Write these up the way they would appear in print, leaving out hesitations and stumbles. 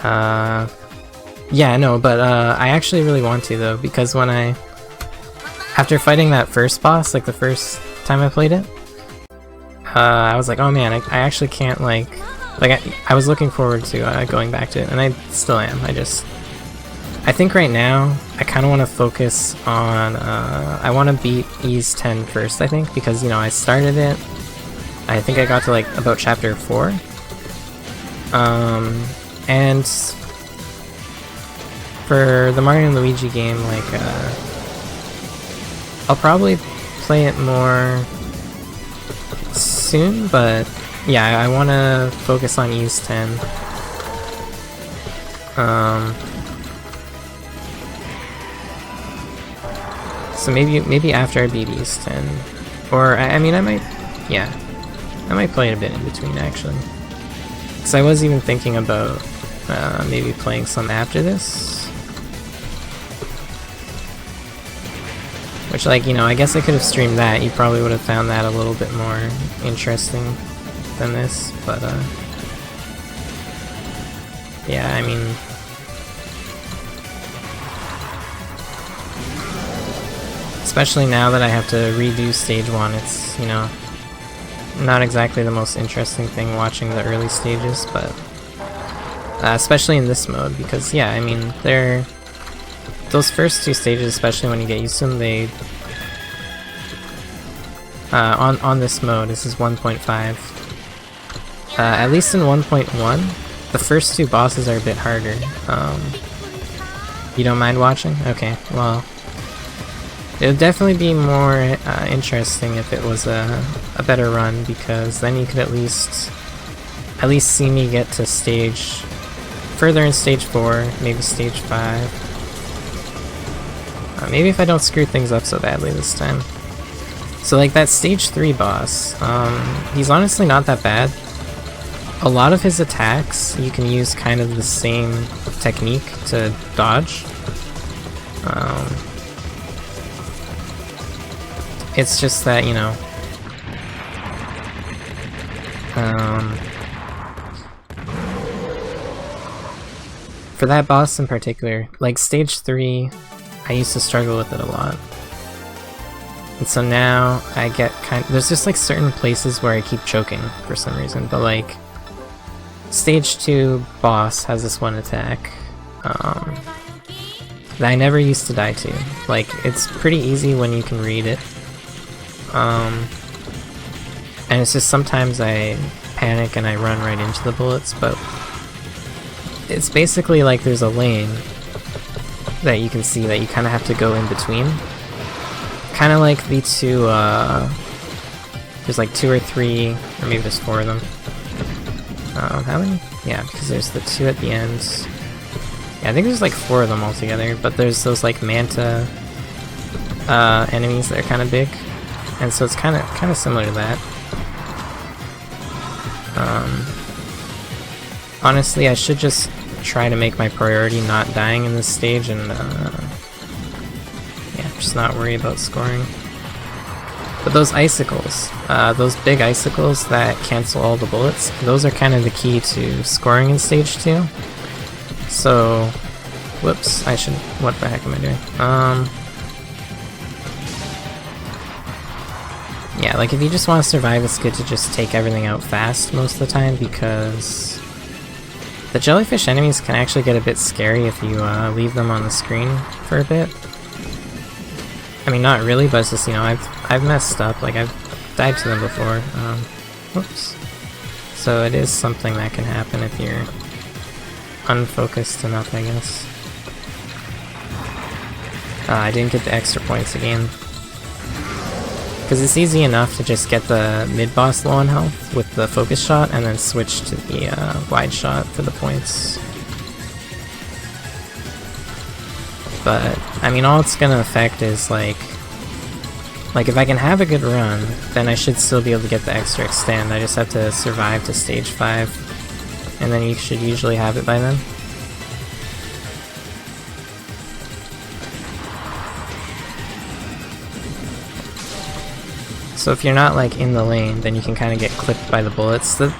Yeah, no, but I actually really want to though, because when after fighting that first boss, like the first time I played it, I was like, oh man, I actually can't I was looking forward to going back to it, and I still am. I think right now I kind of want to focus on I want to beat Ys 10 first, I think, because, you know, I started it. I think I got to like about chapter 4. And for the Mario and Luigi game, like I'll probably play it more soon, but yeah, I want to focus on Ys 10. So maybe after I beat Ys 10, or I mean I might play it a bit in between actually, because I was even thinking about maybe playing some after this, which, like, you know, I guess I could have streamed that. You probably would have found that a little bit more interesting than this, but yeah, I mean, especially now that I have to redo stage 1, it's, you know, not exactly the most interesting thing watching the early stages, but especially in this mode, because yeah, I mean, those first 2 stages, especially when you get used to them, they on this mode, this is 1.5. At least in 1.1, the first 2 bosses are a bit harder. You don't mind watching? Okay, well, it would definitely be more interesting if it was a better run, because then you could at least see me get to further in stage 4, maybe stage 5. Maybe if I don't screw things up so badly this time. So like that stage 3 boss, he's honestly not that bad. A lot of his attacks, you can use kind of the same technique to dodge. It's just that, you know, for that boss in particular, like stage 3, I used to struggle with it a lot. And so now I get there's just like certain places where I keep choking for some reason, but like stage 2 boss has this one attack that I never used to die to. Like, it's pretty easy when you can read it. And it's just sometimes I panic and I run right into the bullets, but it's basically like there's a lane that you can see that you kind of have to go in between. Kind of like the 2, there's like 2 or 3, or maybe there's 4 of them. How many? Yeah, because there's the 2 at the end. Yeah, I think there's like 4 of them altogether, but there's those like manta enemies that are kind of big. And so it's kind of similar to that. Honestly, I should just try to make my priority not dying in this stage, and yeah, just not worry about scoring. But those icicles, those big icicles that cancel all the bullets, those are kind of the key to scoring in stage 2. So, whoops, what the heck am I doing? Yeah, like if you just want to survive, it's good to just take everything out fast most of the time, because the jellyfish enemies can actually get a bit scary if you leave them on the screen for a bit. I mean, not really, but it's just, you know, I've messed up, like I've died to them before. Whoops. So it is something that can happen if you're unfocused enough, I guess. I didn't get the extra points again. Because it's easy enough to just get the mid-boss low on health with the focus shot, and then switch to the wide shot for the points. But, I mean, all it's gonna affect is, like if I can have a good run, then I should still be able to get the extra extend. I just have to survive to stage 5, and then you should usually have it by then. So if you're not like in the lane, then you can kind of get clipped by the bullets. The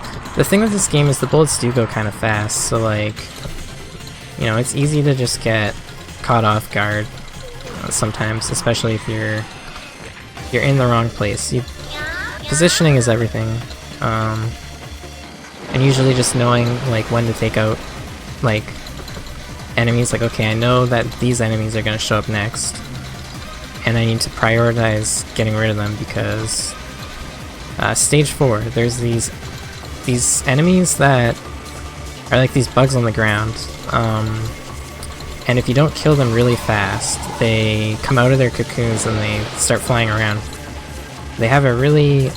thing with this game is the bullets do go kind of fast, so like you know, it's easy to just get caught off guard sometimes, especially if you're in the wrong place. Positioning is everything, and usually just knowing like when to take out like enemies. Like, okay, I know that these enemies are gonna show up next, and I need to prioritize getting rid of them because stage 4, there's these enemies that are like these bugs on the ground, and if you don't kill them really fast, they come out of their cocoons and they start flying around. They have a really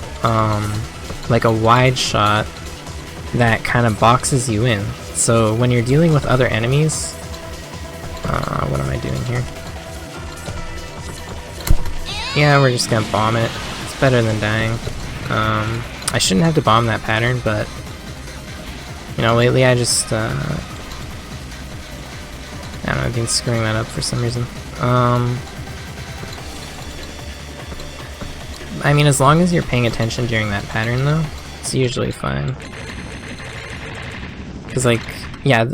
like a wide shot that kind of boxes you in. So when you're dealing with other enemies, what am I doing here? Yeah, we're just gonna bomb it. It's better than dying. I shouldn't have to bomb that pattern, but you know, lately I just I don't know, I've been screwing that up for some reason. I mean, as long as you're paying attention during that pattern though, it's usually fine. Cause like, yeah,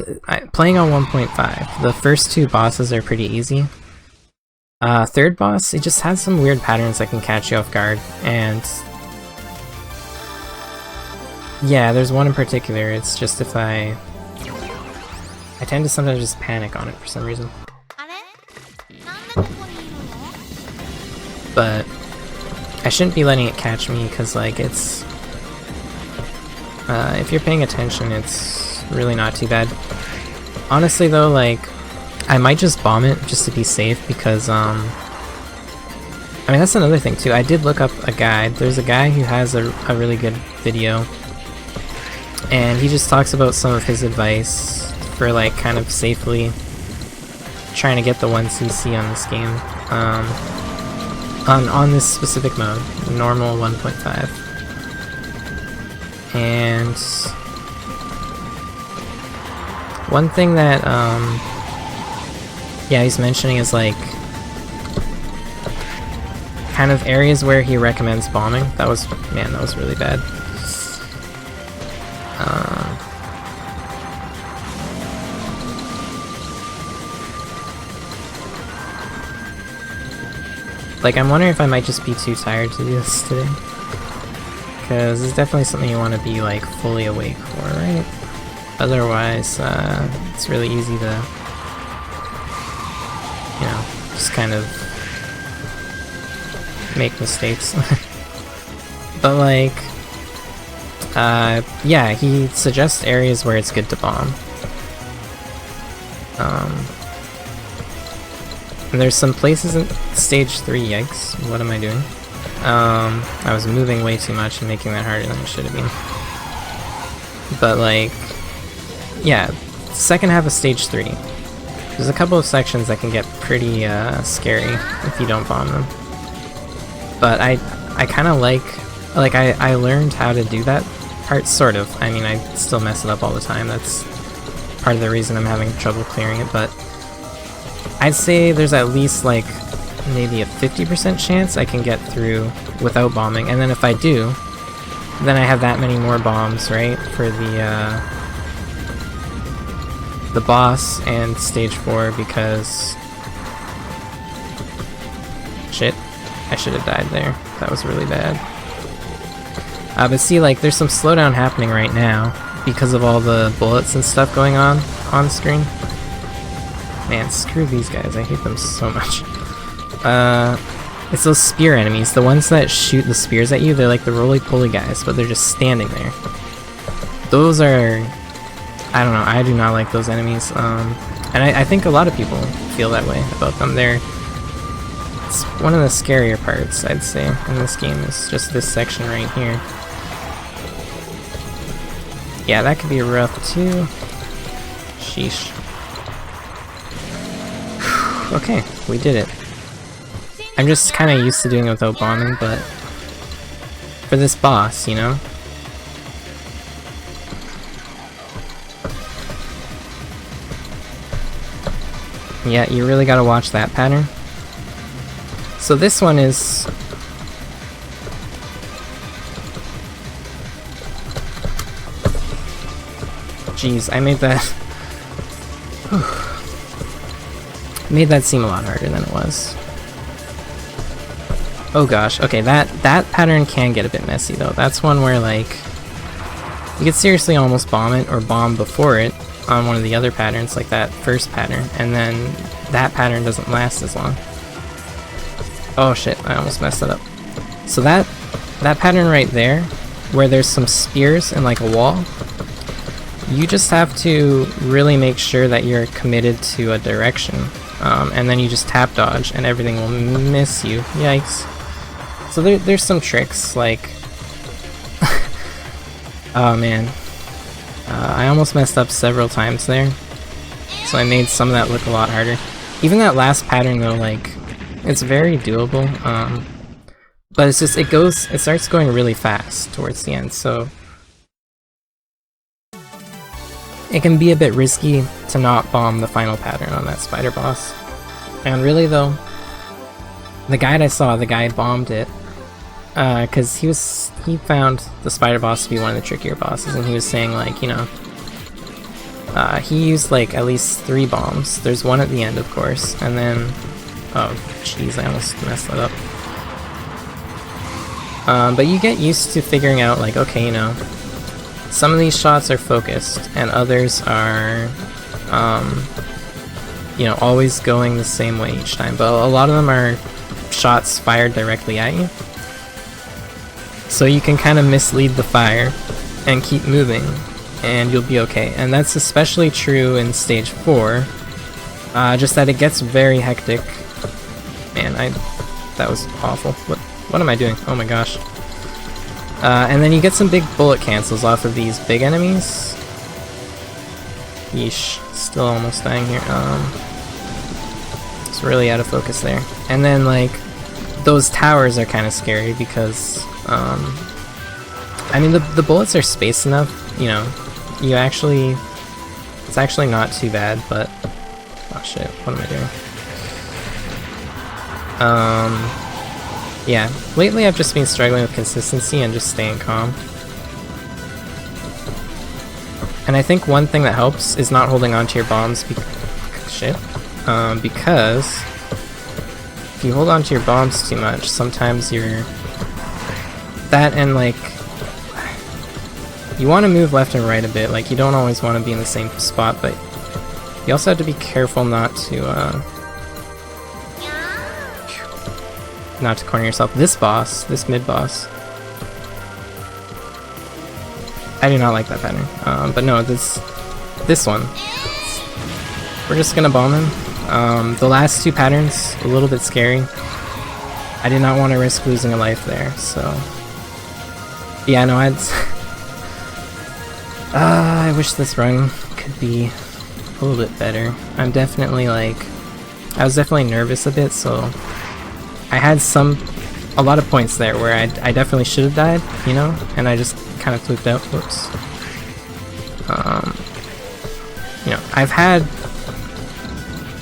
playing on 1.5, the first 2 bosses are pretty easy. Third boss, it just has some weird patterns that can catch you off guard, and yeah, there's one in particular. It's just if I tend to sometimes just panic on it for some reason. But I shouldn't be letting it catch me, because like it's if you're paying attention, it's really not too bad. Honestly though, like I might just bomb it just to be safe, because I mean, that's another thing too. I did look up a guide. There's a guy who has a really good video, and he just talks about some of his advice for like kind of safely trying to get the 1cc on this game, on this specific mode, normal 1.5. And one thing that yeah, he's mentioning is like kind of areas where he recommends bombing. That was, man, that was really bad. Like, I'm wondering if I might just be too tired to do this today, because it's definitely something you want to be like fully awake for, right? Otherwise, it's really easy to, you know, just kind of make mistakes. But like, yeah, he suggests areas where it's good to bomb. And there's some places in stage 3, yikes, what am I doing? I was moving way too much and making that harder than it should have been. But like, yeah, second half of stage 3. There's a couple of sections that can get pretty scary if you don't bomb them. But I kind of like I learned how to do that part, sort of. I mean, I still mess it up all the time. That's part of the reason I'm having trouble clearing it, but I'd say there's at least like maybe a 50% chance I can get through without bombing, and then if I do, then I have that many more bombs, right, for the boss and stage 4, because shit, I should have died there. That was really bad. But see, like, there's some slowdown happening right now because of all the bullets and stuff going on screen. Man, screw these guys, I hate them so much. It's those spear enemies, the ones that shoot the spears at you. They're like the roly-poly guys, but they're just standing there. Those are, I don't know, I do not like those enemies, and I think a lot of people feel that way about them. It's one of the scarier parts, I'd say, in this game, is just this section right here. Yeah, that could be rough too. Sheesh. Okay, we did it. I'm just kind of used to doing it without bombing, but for this boss, you know? Yeah, you really gotta watch that pattern. So this one is... Jeez, I made that... made that seem a lot harder than it was. Oh gosh, okay, that pattern can get a bit messy though. That's one where like you could seriously almost bomb it or bomb before it on one of the other patterns, like that first pattern, and then that pattern doesn't last as long. Oh shit, I almost messed that up. So that pattern right there, where there's some spears and like a wall, you just have to really make sure that you're committed to a direction, and then you just tap dodge and everything will miss you. Yikes. So there's some tricks, like oh man, I almost messed up several times there, so I made some of that look a lot harder. Even that last pattern though, like, it's very doable, but it's just, it starts going really fast towards the end, so it can be a bit risky to not bomb the final pattern on that spider boss. And really though, the guide I saw, the guy bombed it, because he found the spider boss to be one of the trickier bosses, and he was saying like, you know, he used like at least 3 bombs. There's one at the end of course, and then, oh jeez, I almost messed that up. But you get used to figuring out like, okay, you know, some of these shots are focused and others are, you know, always going the same way each time, but a lot of them are shots fired directly at you. So you can kind of mislead the fire and keep moving and you'll be okay. And that's especially true in stage 4, just that it gets very hectic. Man, that was awful. What am I doing? Oh my gosh. And then you get some big bullet cancels off of these big enemies. Yeesh, still almost dying here. It's really out of focus there. And then like, those towers are kind of scary because, I mean the bullets are spaced enough, you know, it's actually not too bad, but, oh shit, what am I doing? Yeah, lately I've just been struggling with consistency and just staying calm. And I think one thing that helps is not holding on to your bombs because if you hold on to your bombs too much, sometimes you're... That and like... You want to move left and right a bit, like you don't always want to be in the same spot, but you also have to be careful not to corner yourself. This boss, this mid-boss, I do not like that pattern, but no, this one, we're just gonna bomb him. The last 2 patterns, a little bit scary. I did not want to risk losing a life there, so... Yeah, no, I wish this run could be a little bit better. I'm definitely like... I was definitely nervous a bit, so... I had a lot of points there where I definitely should have died, you know? And I just kind of flipped out. Whoops. You know, I've had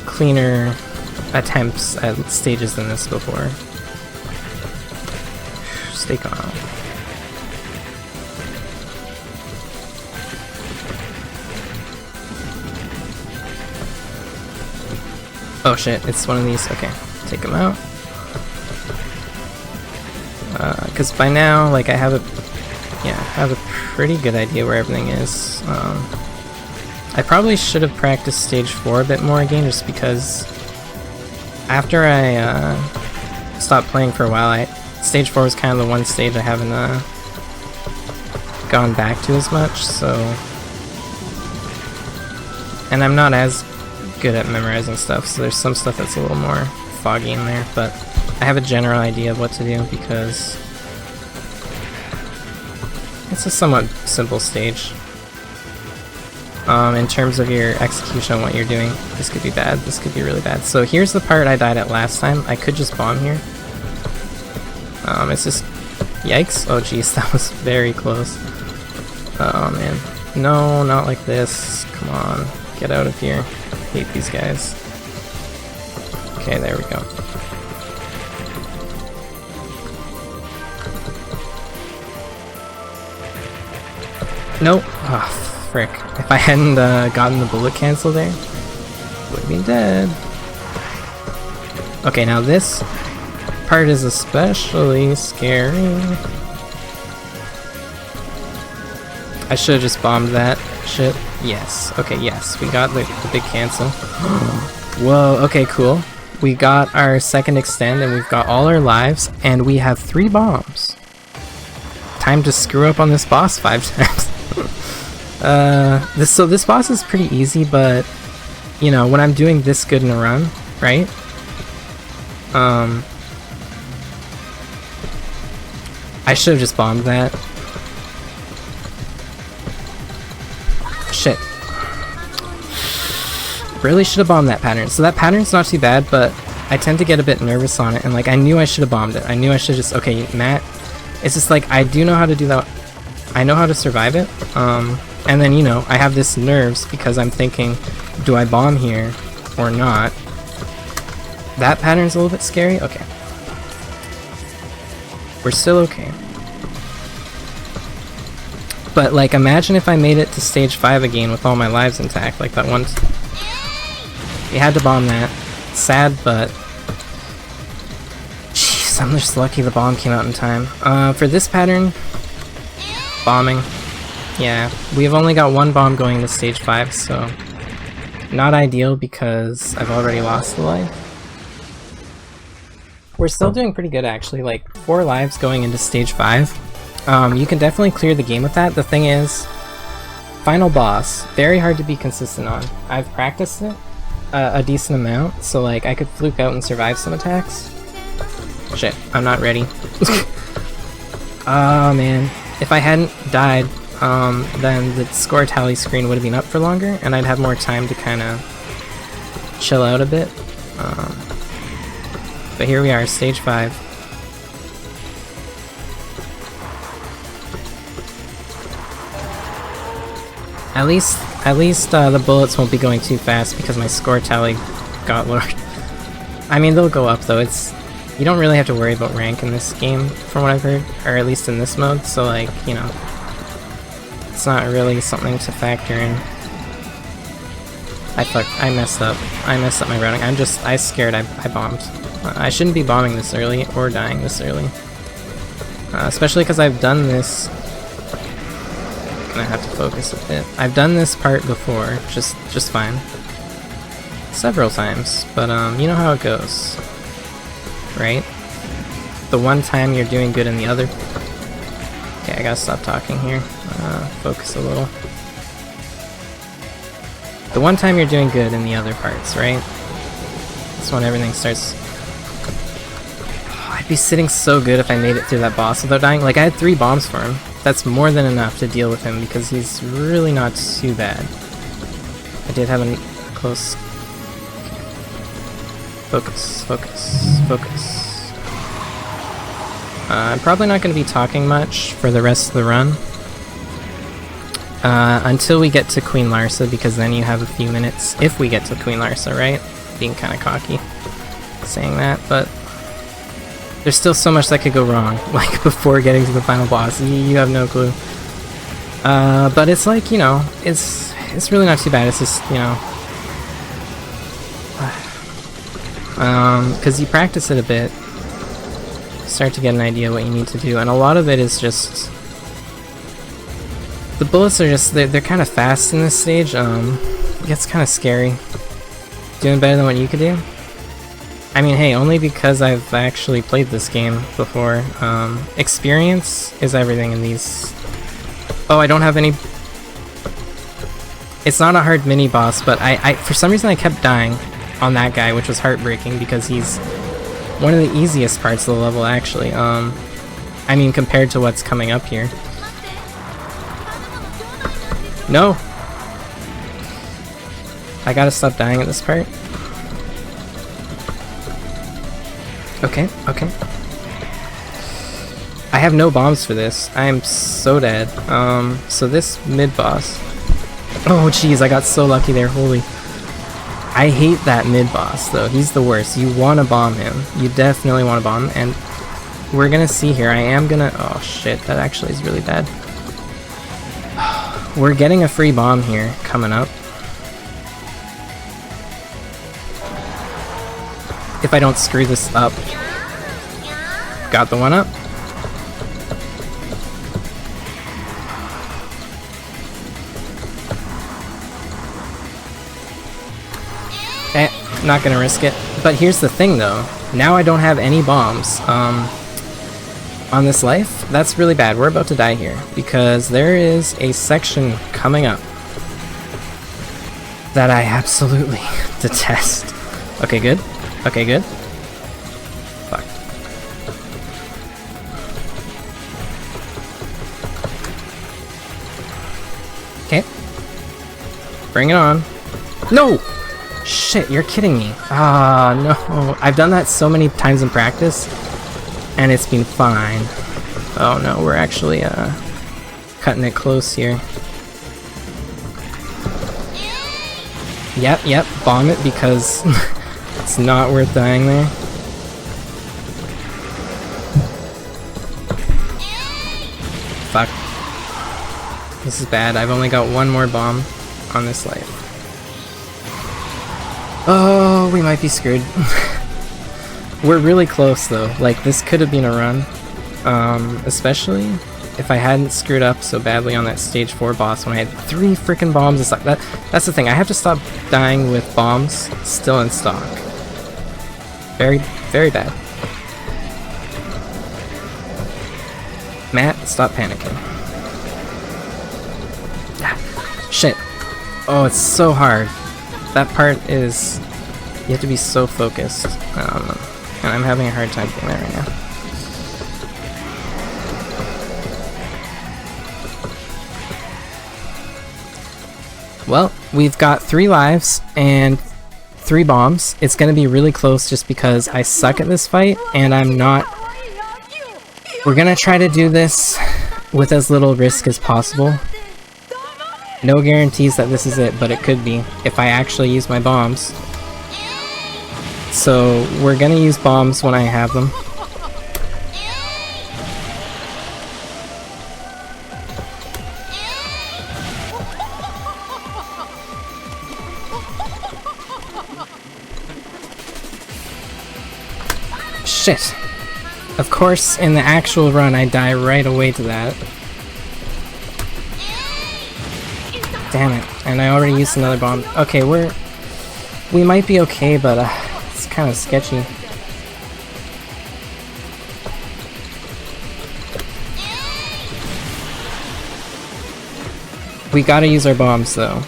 cleaner attempts at stages than this before. Stay calm. Oh shit, it's one of these. Okay, take him out. Because by now, like, I have a pretty good idea where everything is. I probably should have practiced stage 4 a bit more again, just because after I stopped playing for a while, stage 4 was kind of the one stage I haven't gone back to as much, so... And I'm not as good at memorizing stuff, so there's some stuff that's a little more foggy in there, but I have a general idea of what to do because it's a somewhat simple stage. In terms of your execution on what you're doing, this could be bad, this could be really bad. So here's the part I died at last time. I could just bomb here. It's just... Yikes. Oh jeez, that was very close. Oh man. No, not like this. Come on. Get out of here. I hate these guys. Okay, there we go. Nope. Ah, frick. If I hadn't gotten the bullet cancel there, would have been dead. Okay, now this part is especially scary. I should have just bombed that shit. Yes. Okay, yes. We got the big cancel. Whoa, okay, cool. We got our second extend and we've got all our lives and we have 3 bombs. Time to screw up on this boss 5 times. So this boss is pretty easy, but you know, when I'm doing this good in a run, right? I should have just bombed that. Shit. Really should have bombed that pattern. So that pattern's not too bad, but I tend to get a bit nervous on it, and like I knew I should have bombed it. I knew I should just, okay, Matt, it's just like I do know how to do that. I know how to survive it. And then, you know, I have this nerves because I'm thinking, do I bomb here or not? That pattern's a little bit scary. Okay. We're still okay. But like, imagine if I made it to stage 5 again with all my lives intact, like that one. We had to bomb that. Sad, but jeez, I'm just lucky the bomb came out in time. For this pattern, bombing. Yeah, we've only got 1 bomb going to stage 5, so not ideal because I've already lost the life. We're still doing pretty good actually, like 4 lives going into stage 5. You can definitely clear the game with that. The thing is, final boss, very hard to be consistent on. I've practiced it a decent amount, so like I could fluke out and survive some attacks. Shit, I'm not ready. Oh man, if I hadn't died, then the score tally screen would have been up for longer, and I'd have more time to kind of chill out a bit. But here we are, stage 5. At least the bullets won't be going too fast because my score tally got lowered. I mean, they'll go up though. You don't really have to worry about rank in this game, from what I've heard, or at least in this mode. So like, you know, it's not really something to factor in. I messed up. I messed up my routing. I scared. I bombed. I shouldn't be bombing this early or dying this early, especially because I've done this. I have to focus a bit. I've done this part before, just fine. Several times, but you know how it goes, right? The one time you're doing good in the other... Okay, I gotta stop talking here. Focus a little. The one time you're doing good in the other parts, right? That's when everything starts... I'd be sitting so good if I made it through that boss without dying. Like, I had 3 bombs for him. That's more than enough to deal with him because he's really not too bad. I did have a close... Focus, focus, focus. I'm probably not going to be talking much for the rest of the run. Until we get to Queen Larsa, because then you have a few minutes, if we get to Queen Larsa, right? Being kind of cocky saying that, but there's still so much that could go wrong, like before getting to the final boss. You have no clue. But it's like, you know, it's really not too bad. It's just, you know, because you practice it a bit, start to get an idea what you need to do, and a lot of it is just the bullets are just they're kind of fast in this stage. It gets kind of scary. Doing better than what you could do. I mean, hey, only because I've actually played this game before. Experience is everything in these. Oh, I don't have any... It's not a hard mini-boss, but I for some reason I kept dying on that guy, which was heartbreaking because he's one of the easiest parts of the level, actually. I mean, compared to what's coming up here. No! I gotta stop dying at this part. Okay, okay. I have no bombs for this. I am so dead. So this mid-boss... Oh jeez, I got so lucky there, holy. I hate that mid-boss though, he's the worst. You wanna bomb him. You definitely wanna bomb him, and we're gonna see here. I am gonna... Oh shit, that actually is really bad. We're getting a free bomb here, coming up. if I don't screw this up. Got the one up. Not gonna risk it. But here's the thing though, now I don't have any bombs on this life. That's really bad. We're about to die here because there is a section coming up that I absolutely detest. Okay, good. Okay, good. Fuck. Okay. Bring it on. No! Shit, you're kidding me. Ah, no. I've done that so many times in practice, and it's been fine. Oh no, we're actually, cutting it close here. Yep, bomb it because it's not worth dying there. Fuck. This is bad. I've only got one more bomb on this life. Oh, we might be screwed. We're really close though. Like, this could have been a run. Especially if I hadn't screwed up so badly on that stage 4 boss when I had 3 freaking bombs in stock. That's the thing. I have to stop dying with bombs still in stock. Very, very bad. Matt, stop panicking. Shit. Oh, it's so hard. That part is... You have to be so focused. And I'm having a hard time doing that right now. Well, we've got 3 lives and 3 bombs. It's gonna be really close just because I suck at this fight and I'm not... We're gonna try to do this with as little risk as possible. No guarantees that this is it, but it could be if I actually use my bombs. So we're gonna use bombs when I have them. Shit! Of course, in the actual run I die right away to that. Damn it, and I already used another bomb. Okay, we might be okay, but it's kind of sketchy. We gotta use our bombs though.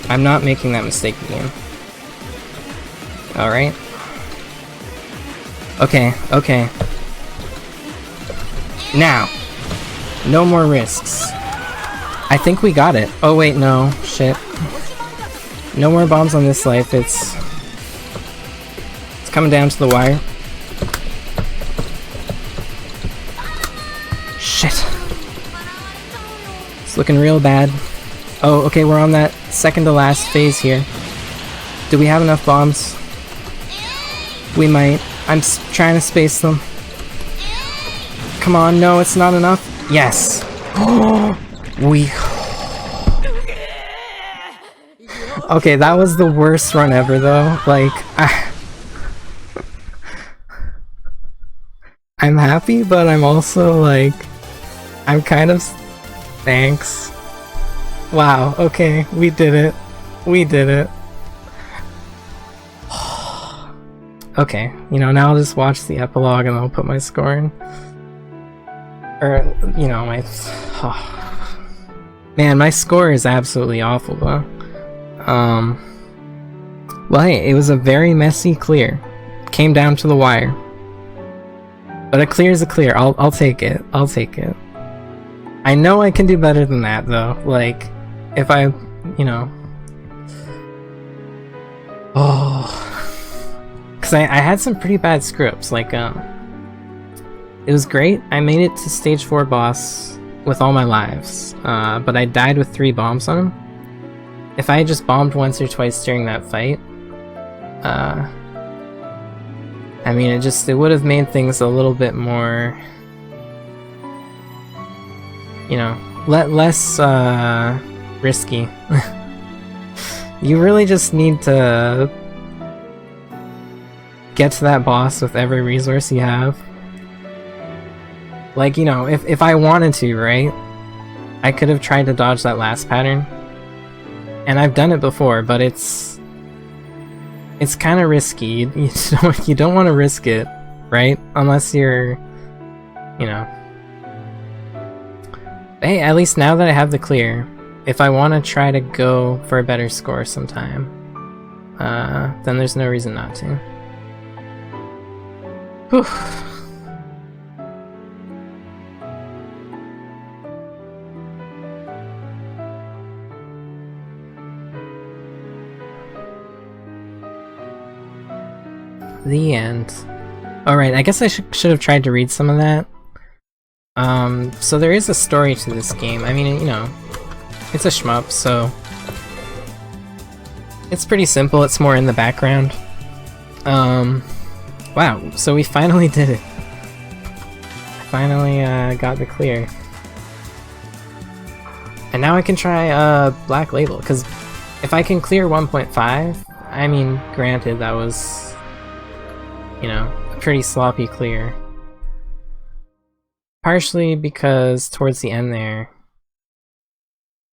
I'm not making that mistake again. Alright. Okay, okay. Now! No more risks. I think we got it. Oh wait, no. Shit. No more bombs on this life. It's coming down to the wire. Shit. It's looking real bad. Oh, okay, we're on that second to last phase here. Do we have enough bombs? We might. I'm trying to space them. Come on, no, it's not enough. Yes. We... Okay, that was the worst run ever though. Like, I'm happy, but I'm also like... I'm kind of... Thanks. Wow, okay, we did it. We did it. Okay, you know, now I'll just watch the epilogue and I'll put my score in. Or, you know, my... Man, my score is absolutely awful though. Well hey, it was a very messy clear. Came down to the wire. But a clear is a clear. I'll take it. I'll take it. I know I can do better than that though. Like, if I, you know... Oh... Cause I had some pretty bad screw-ups. Like, it was great. I made it to stage 4 boss with all my lives. But I died with 3 bombs on him. If I had just bombed once or twice during that fight, I mean, it would have made things a little bit more, you know, less risky. You really just need to get to that boss with every resource you have. Like, you know, if I wanted to, right? I could have tried to dodge that last pattern. And I've done it before, but it's kind of risky. You don't want to risk it, right? Unless you're, you know. Hey, at least now that I have the clear, if I want to try to go for a better score sometime, then there's no reason not to. Whew. The end. Alright, I guess I should have tried to read some of that. So there is a story to this game. I mean, you know, it's a shmup, so it's pretty simple. It's more in the background. Wow, so we finally did it. Finally got the clear. And now I can try Black Label, because if I can clear 1.5, I mean, granted, that was, you know, a pretty sloppy clear. Partially because towards the end there,